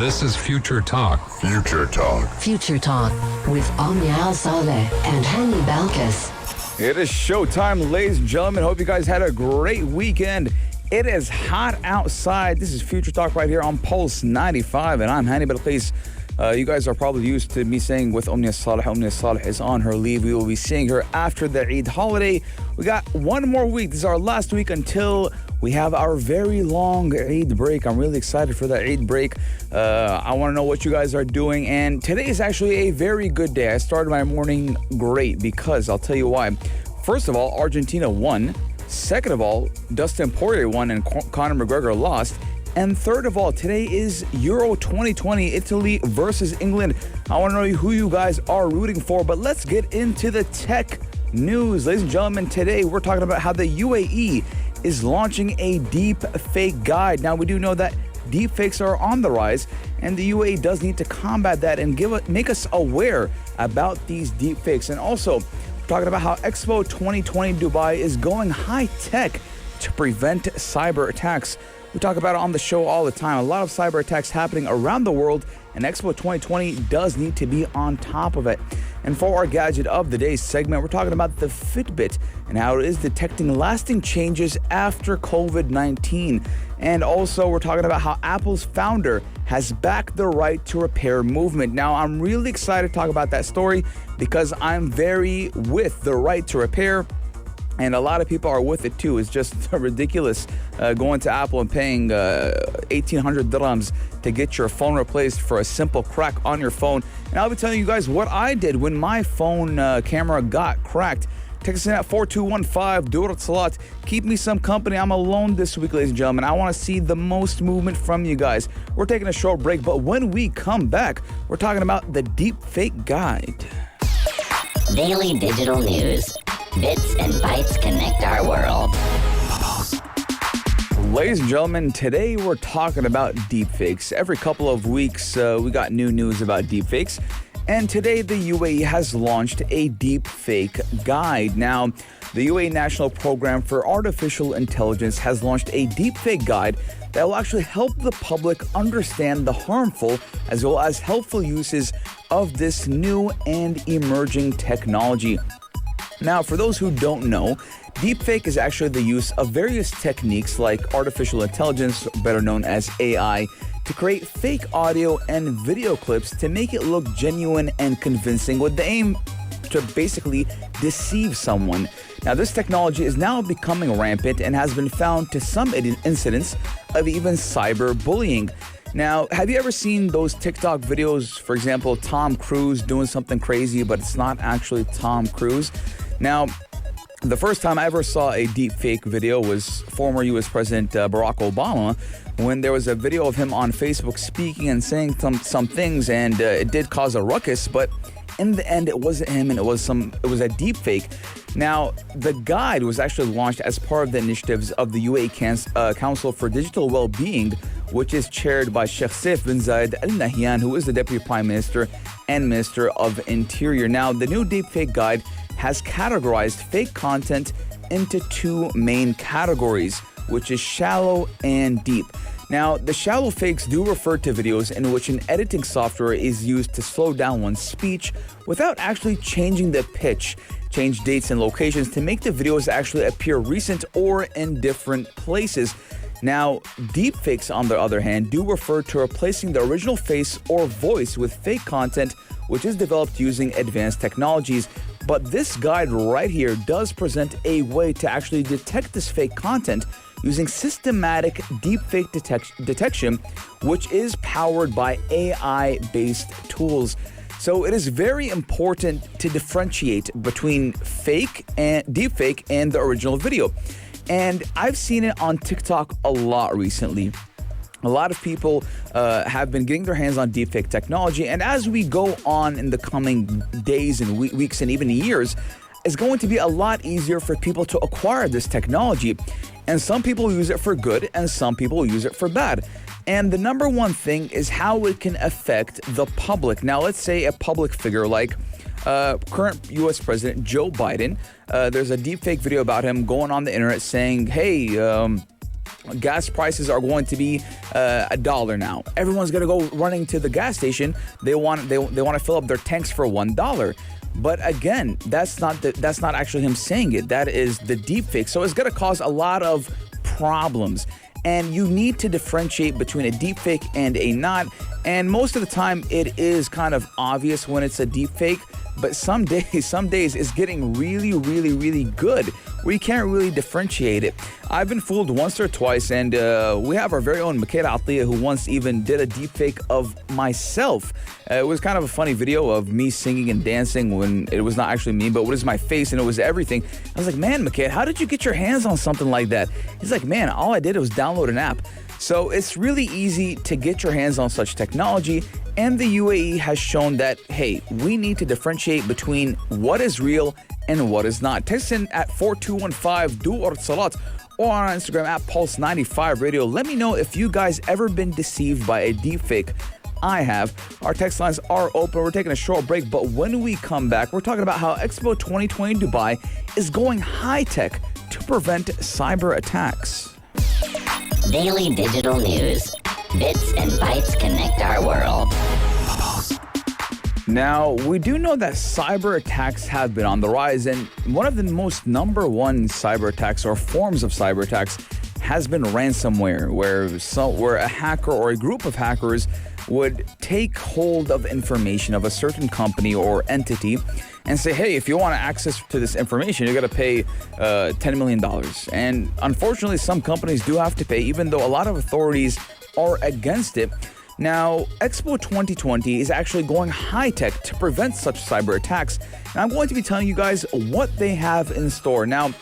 This is Future Talk. Future Talk. Future Talk with Omnia Al Saleh and Hani Balkis. It is showtime, ladies and gentlemen. Hope you guys had a great weekend. It is hot outside. This is Future Talk right here on Pulse 95, and I'm Hani Balkis. You guys are probably used to me saying with Omnia Saleh. Omnia Saleh is on her leave. We will be seeing her after the Eid holiday. We got one more week. This is our last week until we have our very long Eid break. I'm really excited for that Eid break. I want to know what you guys are doing. And today is actually a very good day. I started my morning great because I'll tell you why. First of all, Argentina won. Second of all, Dustin Poirier won and Conor McGregor lost. And third of all, today is Euro 2020, Italy versus England. I want to know who you guys are rooting for, but let's get into the tech news. Ladies and gentlemen, today we're talking about how the UAE is launching a deep fake guide. Now, we do know that deep fakes are on the rise, and the UAE does need to combat that and make us aware about these deep fakes. And also, we're talking about how Expo 2020 Dubai is going high tech to prevent cyber attacks. We talk about it on the show all the time. A lot of cyber attacks happening around the world, and Expo 2020 does need to be on top of it. And for our Gadget of the Day segment, we're talking about the Fitbit and how it is detecting lasting changes after COVID-19. And also, we're talking about how Apple's founder has backed the right to repair movement. Now, I'm really excited to talk about that story because I'm very with the right to repair. And a lot of people are with it too. It's just ridiculous going to Apple and paying 1,800 dirhams to get your phone replaced for a simple crack on your phone. And I'll be telling you guys what I did when my phone camera got cracked. Text us in at 4215, Durat Salat. Keep me some company. I'm alone this week, ladies and gentlemen. I want to see the most movement from you guys. We're taking a short break, but when we come back, we're talking about the deep fake guide. Daily digital news. Bits and bytes connect our world. Ladies and gentlemen, today we're talking about deepfakes. Every couple of weeks, we got new news about deepfakes. And today, the UAE has launched a deepfake guide. Now, the UAE National Program for Artificial Intelligence has launched a deepfake guide that will actually help the public understand the harmful as well as helpful uses of this new and emerging technology. Now, for those who don't know, deepfake is actually the use of various techniques like artificial intelligence, better known as AI, to create fake audio and video clips to make it look genuine and convincing with the aim to basically deceive someone. Now, this technology is now becoming rampant and has been found to some incidents of even cyberbullying. Now, have you ever seen those TikTok videos, for example, Tom Cruise doing something crazy, but it's not actually Tom Cruise? Now, the first time I ever saw a deep fake video was former U.S. President Barack Obama, when there was a video of him on Facebook speaking and saying some things, and it did cause a ruckus, but in the end, it wasn't him, and it was a deep fake. Now, the guide was actually launched as part of the initiatives of the UAE Council for Digital Wellbeing, which is chaired by Sheikh Saif bin Zayed Al Nahyan, who is the Deputy Prime Minister and Minister of Interior. Now, the new deepfake guide has categorized fake content into two main categories, which is shallow and deep. Now, the shallow fakes do refer to videos in which an editing software is used to slow down one's speech without actually changing the pitch, change dates and locations to make the videos actually appear recent or in different places. Now, deepfakes, on the other hand, do refer to replacing the original face or voice with fake content, which is developed using advanced technologies. But this guide right here does present a way to actually detect this fake content using systematic deepfake detection, which is powered by AI-based tools. So it is very important to differentiate between deepfake and the original video. And I've seen it on TikTok a lot recently. A lot of people have been getting their hands on deepfake technology. And as we go on in the coming days and weeks and even years, it's going to be a lot easier for people to acquire this technology. And some people use it for good and some people use it for bad. And the number one thing is how it can affect the public. Now, let's say a public figure like current U.S. President Joe Biden. There's a deepfake video about him going on the internet saying, hey, gas prices are going to be $1 now. Everyone's gonna go running to the gas station. They want to fill up their tanks for $1. But again, that's not actually him saying it. That is the deepfake. So it's gonna cause a lot of problems. And you need to differentiate between a deepfake and a not. And most of the time, it is kind of obvious when it's a deepfake. But some days it's getting really, really, really good where you can't really differentiate it. I've been fooled once or twice, and we have our very own Makeda Atliya who once even did a deepfake of myself. It was kind of a funny video of me singing and dancing when it was not actually me, but it was my face and it was everything. I was like, man, Makeda, how did you get your hands on something like that? He's like, man, all I did was download an app. So it's really easy to get your hands on such technology, and the UAE has shown that, hey, we need to differentiate between what is real and what is not. Text in at 4215 do or salat or on our Instagram at Pulse95 Radio. Let me know if you guys ever been deceived by a deepfake. I have. Our text lines are open. We're taking a short break, but when we come back, we're talking about how Expo 2020 in Dubai is going high-tech to prevent cyber attacks. Daily digital news. Bits and bytes connect our world. Now, we do know that cyber attacks have been on the rise, and one of the most number one cyber attacks or forms of cyber attacks has been ransomware, where a hacker or a group of hackers would take hold of information of a certain company or entity and say, hey, if you want access to this information, you got to pay $10 million. And unfortunately, some companies do have to pay, even though a lot of authorities are against it. Now, Expo 2020 is actually going high-tech to prevent such cyber attacks. And I'm going to be telling you guys what they have in store. Now,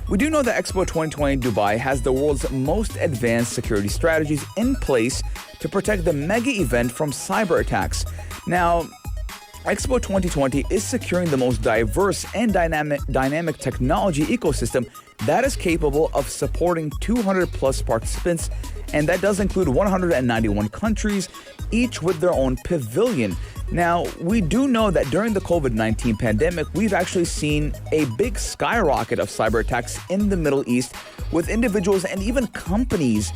we do know that Expo 2020 in Dubai has the world's most advanced security strategies in place to protect the mega event from cyber attacks. Now, Expo 2020 is securing the most diverse and dynamic technology ecosystem that is capable of supporting 200 plus participants, and that does include 191 countries, each with their own pavilion. Now, we do know that during the COVID-19 pandemic, we've actually seen a big skyrocket of cyber attacks in the Middle East, with individuals and even companies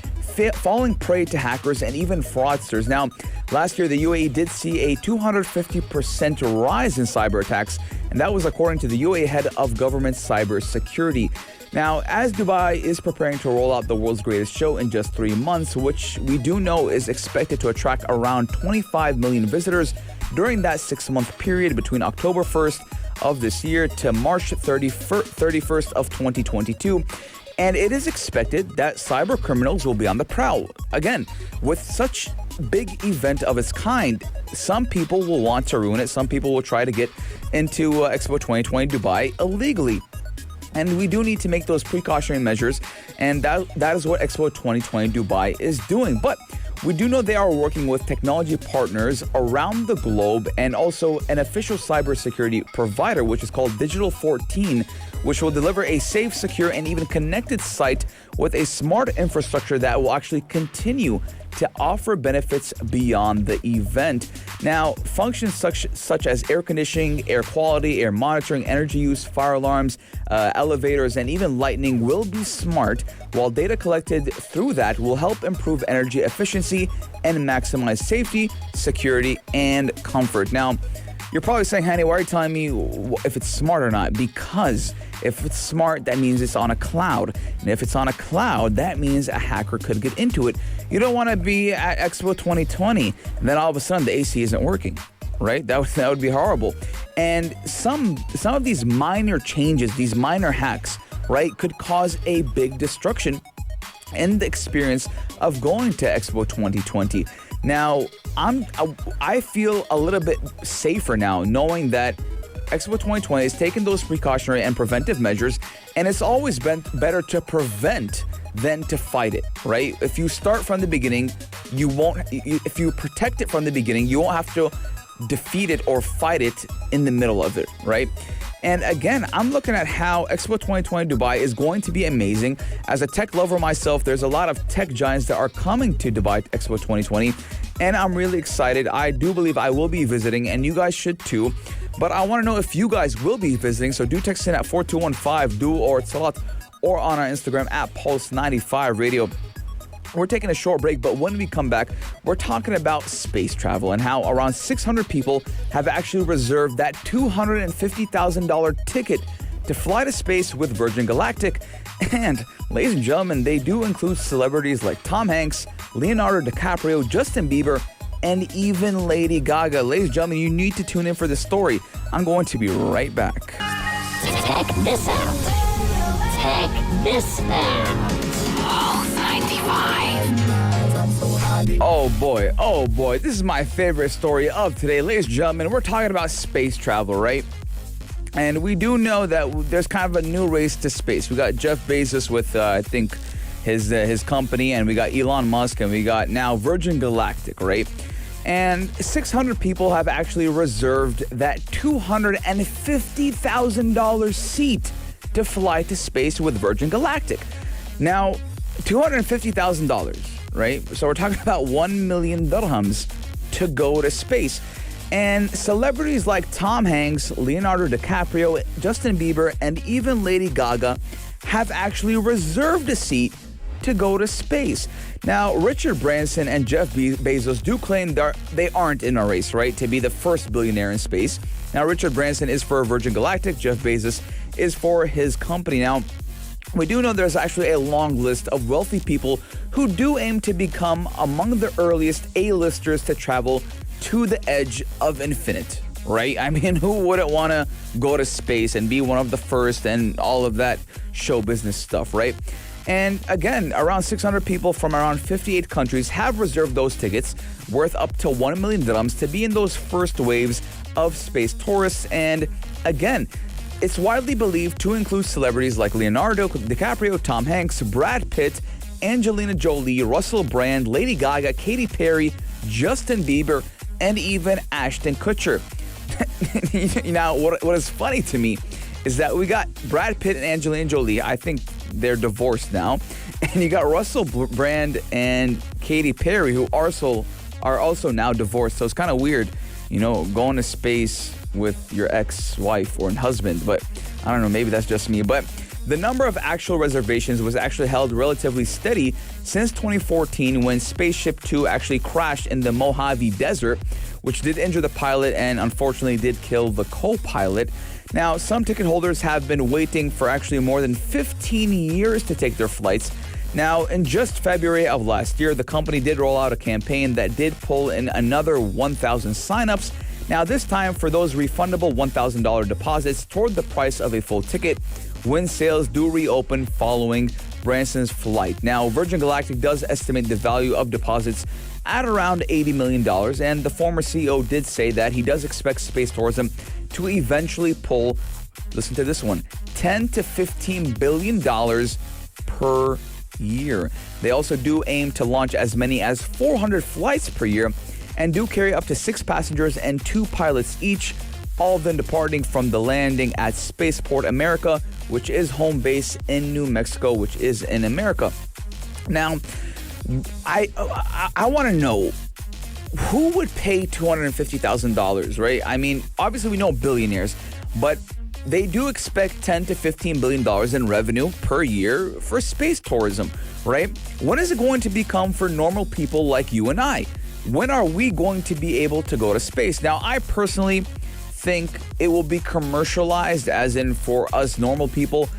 falling prey to hackers and even fraudsters. Now, last year, the UAE did see a 250% rise in cyber attacks, and that was according to the UAE head of government cybersecurity. Now, as Dubai is preparing to roll out the world's greatest show in just 3 months, which we do know is expected to attract around 25 million visitors during that 6-month period between October 1st of this year to March 31st of 2022. And it is expected that cyber criminals will be on the prowl. Again, with such big event of its kind, some people will want to ruin it. Some people will try to get into Expo 2020 Dubai illegally. And we do need to make those precautionary measures, and that is what Expo 2020 Dubai is doing. But we do know they are working with technology partners around the globe and also an official cybersecurity provider, which is called Digital 14, which will deliver a safe, secure, and even connected site with a smart infrastructure that will actually continue to offer benefits beyond the event. Now, functions such as air conditioning, air quality, air monitoring, energy use, fire alarms, elevators, and even lighting will be smart, while data collected through that will help improve energy efficiency and maximize safety, security, and comfort. Now, you're probably saying, Hani, why are you telling me if it's smart or not? Because if it's smart, that means it's on a cloud. And if it's on a cloud, that means a hacker could get into it. You don't want to be at Expo 2020 and then all of a sudden the AC isn't working, right? That would be horrible. And some of these minor changes, these minor hacks, right, could cause a big destruction in the experience of going to Expo 2020. Now, I feel a little bit safer now knowing that Expo 2020 has taken those precautionary and preventive measures, and it's always been better to prevent than to fight it, right? If you start from the beginning, if you protect it from the beginning, you won't have to defeat it or fight it in the middle of it, right? And again, I'm looking at how Expo 2020 Dubai is going to be amazing. As a tech lover myself, there's a lot of tech giants that are coming to Dubai Expo 2020, and I'm really excited. I do believe I will be visiting, and you guys should too. But I want to know if you guys will be visiting, so do text in at 4215 do or salat or on our Instagram at Pulse95 Radio. We're taking a short break, but when we come back, we're talking about space travel and how around 600 people have actually reserved that $250,000 ticket to fly to space with Virgin Galactic. And, ladies and gentlemen, they do include celebrities like Tom Hanks, Leonardo DiCaprio, Justin Bieber, and even Lady Gaga. Ladies and gentlemen, you need to tune in for this story. I'm going to be right back. Check this out. Check this out. All 95. Oh boy, this is my favorite story of today. Ladies and gentlemen, we're talking about space travel, right? And we do know that there's kind of a new race to space. We got Jeff Bezos with, I think, his company, and we got Elon Musk, and we got now Virgin Galactic, right? And 600 people have actually reserved that $250,000 seat to fly to space with Virgin Galactic. Now, $250,000, right? So we're talking about 1 million dirhams to go to space. And celebrities like Tom Hanks, Leonardo DiCaprio, Justin Bieber, and even Lady Gaga have actually reserved a seat to go to space. Now, Richard Branson and Jeff Bezos do claim they aren't in a race, right, to be the first billionaire in space. Now, Richard Branson is for Virgin Galactic, Jeff Bezos is for his company. Now, we do know there's actually a long list of wealthy people who do aim to become among the earliest A-listers to travel to the edge of infinite, right? I mean, who wouldn't want to go to space and be one of the first and all of that show business stuff, right? And again, around 600 people from around 58 countries have reserved those tickets worth up to 1 million dirhams to be in those first waves of space tourists. And again, it's widely believed to include celebrities like Leonardo DiCaprio, Tom Hanks, Brad Pitt, Angelina Jolie, Russell Brand, Lady Gaga, Katy Perry, Justin Bieber, and even Ashton Kutcher. Now, what is funny to me is that we got Brad Pitt and Angelina Jolie. I think they're divorced now. And you got Russell Brand and Katy Perry, who are also now divorced. So it's kind of weird, going to space with your ex-wife or husband. But I don't know, maybe that's just me. But the number of actual reservations was actually held relatively steady since 2014 when Spaceship Two actually crashed in the Mojave Desert, which did injure the pilot and unfortunately did kill the co-pilot. Now, some ticket holders have been waiting for actually more than 15 years to take their flights. Now, in just February of last year, the company did roll out a campaign that did pull in another 1,000 signups. Now, this time for those refundable $1,000 deposits toward the price of a full ticket when sales do reopen following Branson's flight. Now, Virgin Galactic does estimate the value of deposits at around $80 million, and the former CEO did say that he does expect space tourism to eventually pull, listen to this one, $10 to $15 billion per year. They also do aim to launch as many as 400 flights per year and do carry up to 6 passengers and 2 pilots each, all of them departing from the landing at Spaceport America, which is home base in New Mexico, which is in America. Now, I want to know, who would pay $250,000, right? I mean, obviously we know billionaires, but they do expect $10 to $15 billion in revenue per year for space tourism, right? When is it going to become for normal people like you and I? When are we going to be able to go to space? Now, I personally think it will be commercialized, as in for us normal people,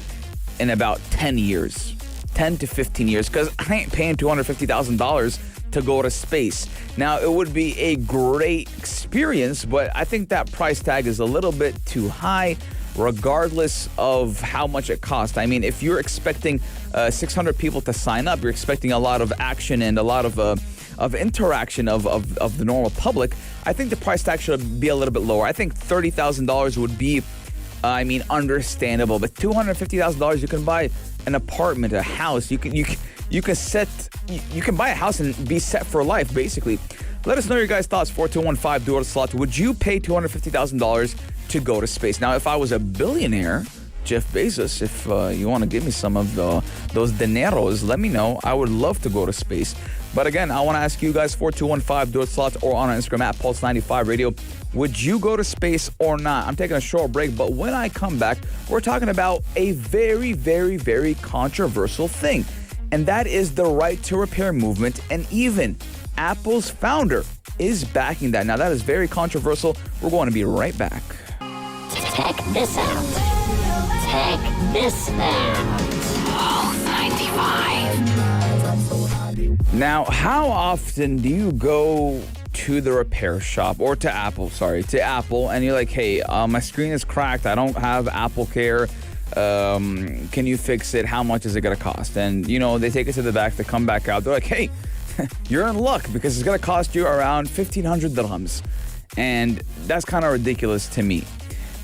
in about 10 years, 10 to 15 years, because I ain't paying $250,000 to go to space. Now, it would be a great experience, but I think that price tag is a little bit too high, regardless of how much it costs. I mean, if you're expecting 600 people to sign up, you're expecting a lot of action and a lot of interaction of the normal public. I think the price tag should be a little bit lower. I think $30,000 would be, understandable. But $250,000, you can buy an apartment, a house. You can buy a house and be set for life, basically. Let us know your guys' thoughts. 4215 Dual Slot. Would you pay $250,000 to go to space? Now, if I was a billionaire, Jeff Bezos, if you want to give me some of those dineros, let me know. I would love to go to space. But again, I want to ask you guys, 4215 Dual Slots, or on our Instagram at Pulse95 Radio. Would you go to space or not? I'm taking a short break, but when I come back, we're talking about a very, very, very controversial thing. and that is the right to repair movement, and even Apple's founder is backing that. Now, that is very controversial. We're going to be right back. Check this out. Check this out. Oh, 95. Now, how often do you go to the repair shop or to Apple, and you're like, hey, my screen is cracked. I don't have Apple Care. Can you fix it? How much is it going to cost? And, they take it to the back. They come back out. They're like, hey, you're in luck because it's going to cost you around 1,500 dirhams. And that's kind of ridiculous to me.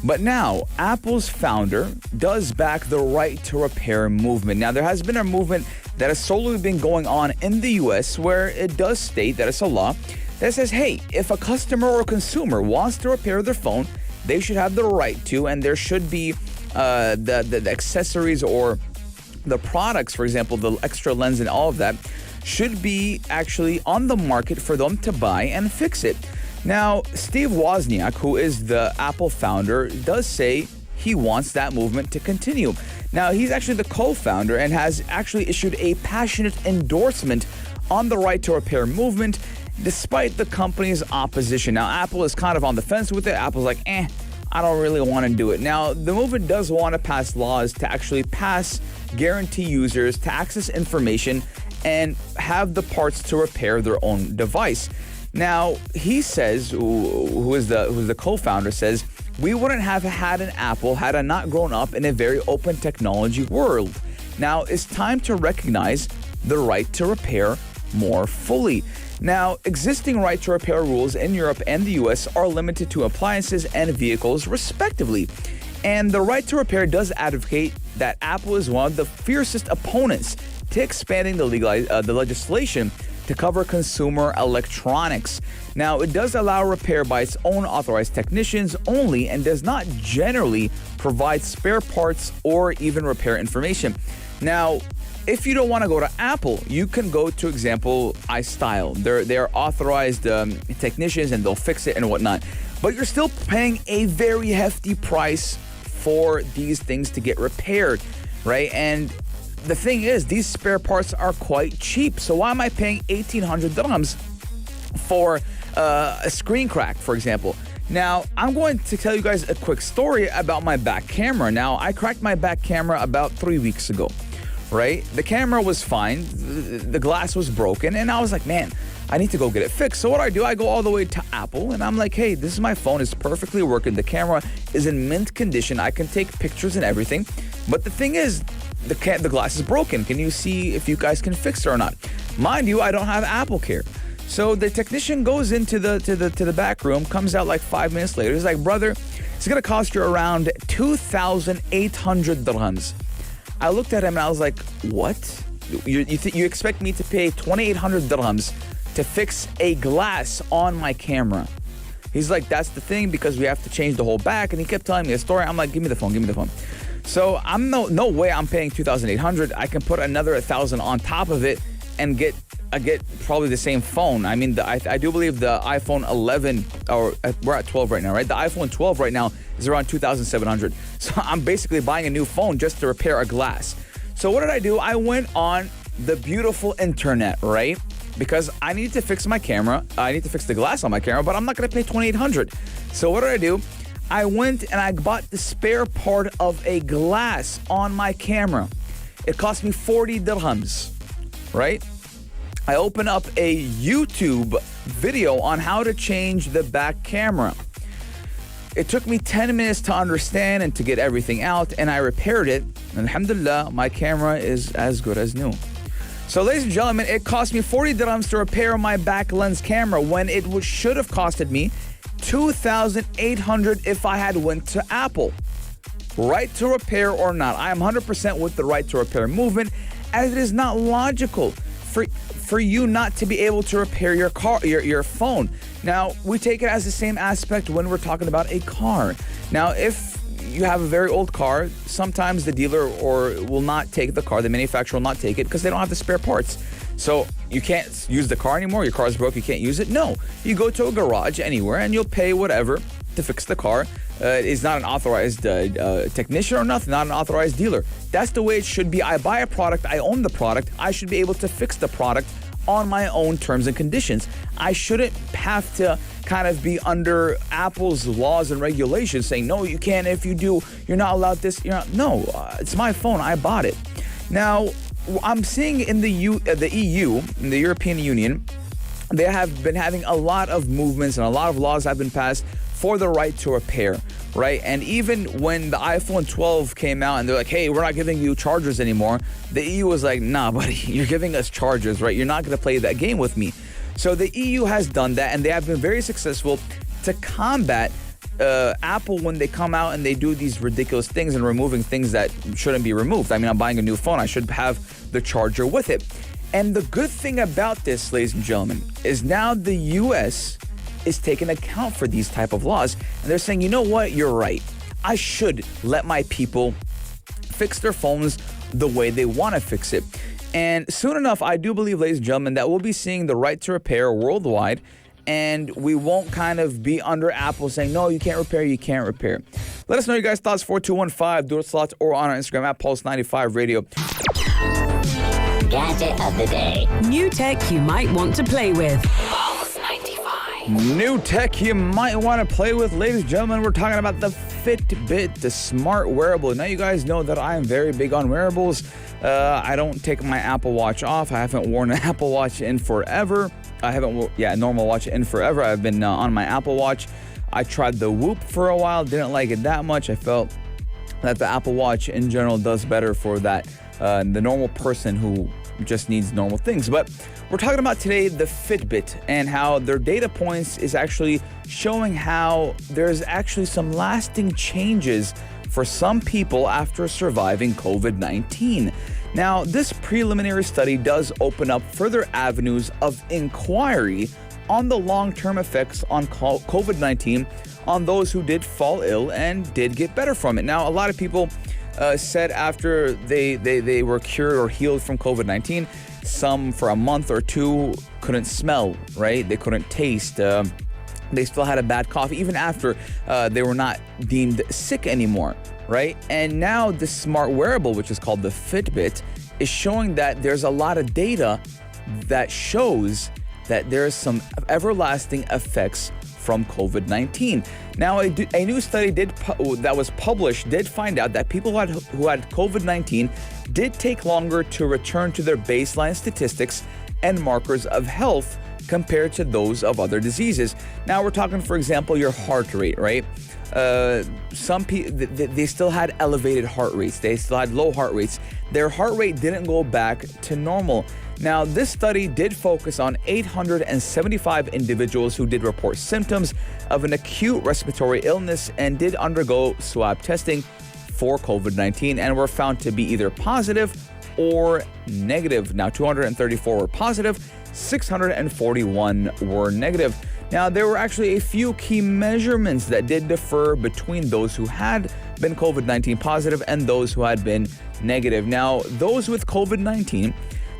But now, Apple's founder does back the right to repair movement. Now, there has been a movement that has solely been going on in the U.S. where it does state that it's a law that says, hey, if a customer or consumer wants to repair their phone, they should have the right to, and there should be the accessories or the products, for example, the extra lens and all of that, should be actually on the market for them to buy and fix it. Now, Steve Wozniak, who is the Apple founder, does say he wants that movement to continue. Now, he's actually the co-founder and has actually issued a passionate endorsement on the right to repair movement, despite the company's opposition. Now, Apple is kind of on the fence with it. Apple's like, I don't really want to do it. Now, the movement does want to pass laws to actually guarantee users to access information and have the parts to repair their own device. Now, he says, who is the co-founder, says, we wouldn't have had an Apple had I not grown up in a very open technology world. Now, it's time to recognize the right to repair more fully. Now, existing right to repair rules in Europe and the US are limited to appliances and vehicles, respectively. And the right to repair does advocate that Apple is one of the fiercest opponents to expanding the legislation to cover consumer electronics. Now, it does allow repair by its own authorized technicians only and does not generally provide spare parts or even repair information. Now, if you don't want to go to Apple, you can go to, example, iStyle. They're authorized technicians and they'll fix it and whatnot. But you're still paying a very hefty price for these things to get repaired, right? And the thing is, these spare parts are quite cheap. So why am I paying 1,800 dirhams for a screen crack, for example? Now, I'm going to tell you guys a quick story about my back camera. Now, I cracked my back camera about 3 weeks ago, right? The camera was fine. The glass was broken. And I was like, man, I need to go get it fixed. So what do? I go all the way to Apple and I'm like, hey, this is my phone. It's perfectly working. The camera is in mint condition. I can take pictures and everything. But the thing is, the glass is broken. Can you see if you guys can fix it or not? Mind you, I don't have Apple Care. So the technician goes into the back room, comes out like 5 minutes later. He's like, brother, it's going to cost you around 2,800 dirhams. I looked at him and I was like, what? You expect me to pay 2,800 dirhams to fix a glass on my camera? He's like, that's the thing, because we have to change the whole back. And he kept telling me a story. I'm like, give me the phone. So I'm no way I'm paying 2,800. I can put another 1,000 on top of it and get probably the same phone. I mean, I do believe the iPhone 11, or we're at 12 right now, right? The iPhone 12 right now is around 2,700. So I'm basically buying a new phone just to repair a glass. So what did I do? I went on the beautiful internet, right? Because I need to fix my camera. I need to fix the glass on my camera, but I'm not going to pay 2,800. So what did I do? I went and I bought the spare part of a glass on my camera. It cost me 40 dirhams, right? I opened up a YouTube video on how to change the back camera. It took me 10 minutes to understand and to get everything out, and I repaired it. And alhamdulillah, my camera is as good as new. So ladies and gentlemen, it cost me 40 dirhams to repair my back lens camera when it should have costed me 2,800 if I had went to Apple. Right to repair or not, I am 100% with the right to repair movement, as it is not logical for you not to be able to repair your car, your phone. Now, we take it as the same aspect when we're talking about a car. Now, if you have a very old car, sometimes the dealer will not take the car, the manufacturer will not take it because they don't have the spare parts. So you can't use the car anymore, your car's broke, you can't use it? No. You go to a garage anywhere and you'll pay whatever to fix the car. Is not an authorized technician or nothing, not an authorized dealer. That's the way it should be. I buy a product, I own the product, I should be able to fix the product on my own terms and conditions. I shouldn't have to kind of be under Apple's laws and regulations saying, no, you can't. If you do, you're not allowed this. No, it's my phone. I bought it. Now, I'm seeing in the EU, in the European Union, they have been having a lot of movements and a lot of laws have been passed for the right to repair, right? And even when the iPhone 12 came out and they're like, hey, we're not giving you chargers anymore, the EU was like, nah, buddy, you're giving us chargers, right? You're not going to play that game with me. So the EU has done that, and they have been very successful to combat Apple when they come out and they do these ridiculous things and removing things that shouldn't be removed. I mean, I'm buying a new phone. I should have the charger with it. And the good thing about this, ladies and gentlemen, is now the U.S. is taking account for these type of laws. And they're saying, you know what? You're right. I should let my people fix their phones the way they want to fix it. And soon enough, I do believe, ladies and gentlemen, that we'll be seeing the right to repair worldwide. And we won't kind of be under Apple saying, no, you can't repair, you can't repair. Let us know your guys' thoughts, 4215, do it slots, or on our Instagram at Pulse95 Radio. Gadget of the day. New tech you might want to play with. Pulse 95. New tech you might want to play with, ladies and gentlemen. We're talking about the Fitbit, the smart wearable. Now, you guys know that I am very big on wearables. I don't take my Apple Watch off. I haven't worn an Apple Watch in forever. I haven't, a normal watch in forever. I've been on my Apple Watch. I tried the Whoop for a while, didn't like it that much. I felt that the Apple Watch in general does better for that, the normal person who just needs normal things. But we're talking about today the Fitbit and how their data points is actually showing how there's actually some lasting changes for some people after surviving COVID-19. Now, this preliminary study does open up further avenues of inquiry on the long-term effects on COVID-19 on those who did fall ill and did get better from it. Now, a lot of people said after they were cured or healed from COVID-19, some for a month or two couldn't smell, right? They couldn't taste. They still had a bad cough even after they were not deemed sick anymore, right? And now this smart wearable, which is called the Fitbit, is showing that there's a lot of data that shows that there's some everlasting effects from COVID-19. Now, a new study that was published did find out that people who had COVID-19 did take longer to return to their baseline statistics and markers of health compared to those of other diseases. Now, we're talking, for example, your heart rate, right? Some people, they still had elevated heart rates. They still had low heart rates. Their heart rate didn't go back to normal. Now, this study did focus on 875 individuals who did report symptoms of an acute respiratory illness and did undergo swab testing for COVID-19 and were found to be either positive or negative. Now, 234 were positive, 641 were negative. Now, there were actually a few key measurements that did differ between those who had been COVID-19 positive and those who had been negative. Now, those with COVID-19,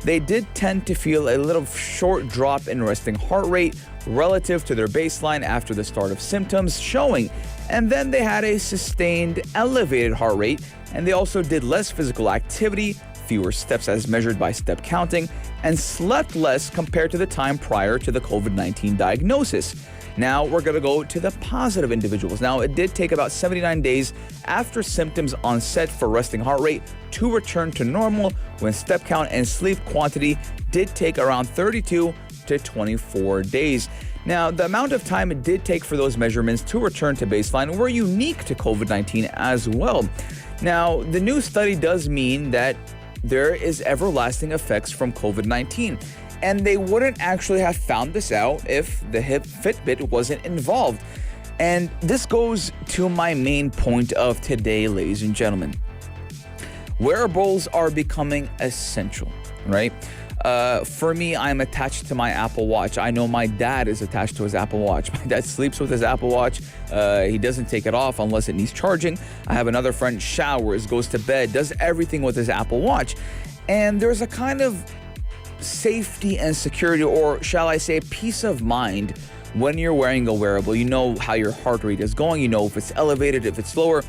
they did tend to feel a little short drop in resting heart rate relative to their baseline after the start of symptoms showing. And then they had a sustained elevated heart rate, and they also did less physical activity, fewer steps as measured by step counting, and slept less compared to the time prior to the COVID-19 diagnosis. Now we're going to go to the positive individuals. Now, it did take about 79 days after symptoms onset for resting heart rate to return to normal, when step count and sleep quantity did take around 32 to 24 days. Now, the amount of time it did take for those measurements to return to baseline were unique to COVID-19 as well. Now, the new study does mean that there is everlasting effects from COVID-19. And they wouldn't actually have found this out if the Fitbit wasn't involved. And this goes to my main point of today, ladies and gentlemen. Wearables are becoming essential, right? For me, I'm attached to my Apple Watch. I know my dad is attached to his Apple Watch. My dad sleeps with his Apple Watch. He doesn't take it off unless it needs charging. I have another friend, showers, goes to bed, does everything with his Apple Watch. And there's a kind of safety and security, or shall I say peace of mind, when you're wearing a wearable, you know how your heart rate is going, you know if it's elevated, if it's lower.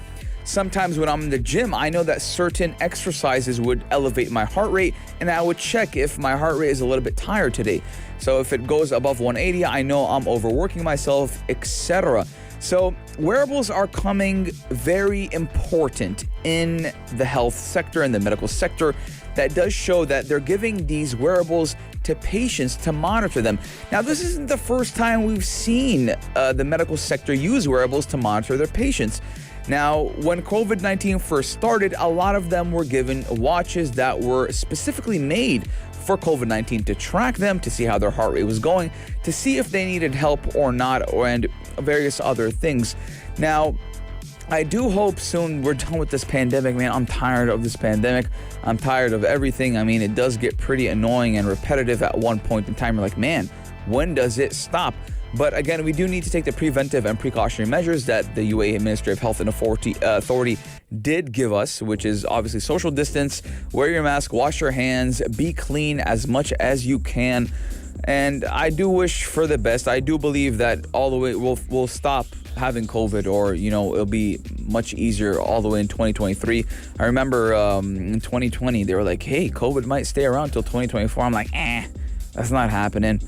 Sometimes when I'm in the gym, I know that certain exercises would elevate my heart rate, and I would check if my heart rate is a little bit tired today. So if it goes above 180, I know I'm overworking myself, etc. So wearables are coming very important in the health sector and the medical sector. That does show that they're giving these wearables to patients to monitor them. Now, this isn't the first time we've seen the medical sector use wearables to monitor their patients. Now, when COVID-19 first started, a lot of them were given watches that were specifically made for COVID-19 to track them, to see how their heart rate was going, to see if they needed help or not, and various other things. Now, I do hope soon we're done with this pandemic, man. I'm tired of this pandemic. I'm tired of everything. I mean, it does get pretty annoying and repetitive at one point in time. You're like, man, when does it stop? But again, we do need to take the preventive and precautionary measures that the UAE Ministry of Health and Authority did give us, which is obviously social distance, wear your mask, wash your hands, be clean as much as you can. And I do wish for the best. I do believe that all the way we'll stop having COVID, or, you know, it'll be much easier all the way in 2023. I remember in 2020, they were like, hey, COVID might stay around until 2024. I'm like, that's not happening.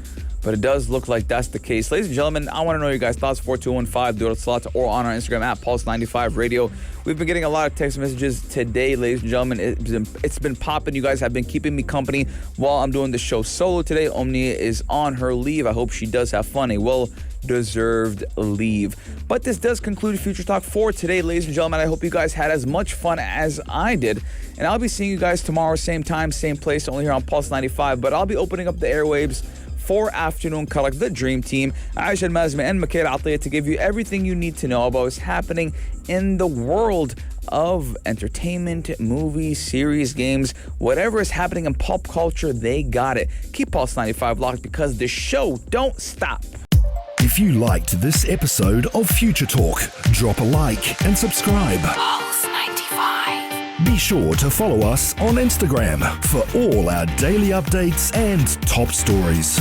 But it does look like that's the case. Ladies and gentlemen, I want to know your guys' thoughts. 4215 or on our Instagram at Pulse95 Radio. We've been getting a lot of text messages today, ladies and gentlemen. It's been popping. You guys have been keeping me company while I'm doing the show solo today. Omnia is on her leave. I hope she does have fun. A well-deserved leave. But this does conclude Future Talk for today, ladies and gentlemen. I hope you guys had as much fun as I did. And I'll be seeing you guys tomorrow, same time, same place, only here on Pulse 95. But I'll be opening up the airwaves for Afternoon Karak, the Dream Team, Aisha Al-Mazmi and Makeda Atiyah, to give you everything you need to know about what's happening in the world of entertainment, movies, series, games, whatever is happening in pop culture, they got it. Keep Pulse 95 locked because the show don't stop. If you liked this episode of Future Talk, drop a like and subscribe. Pulse 95. Be sure to follow us on Instagram for all our daily updates and top stories.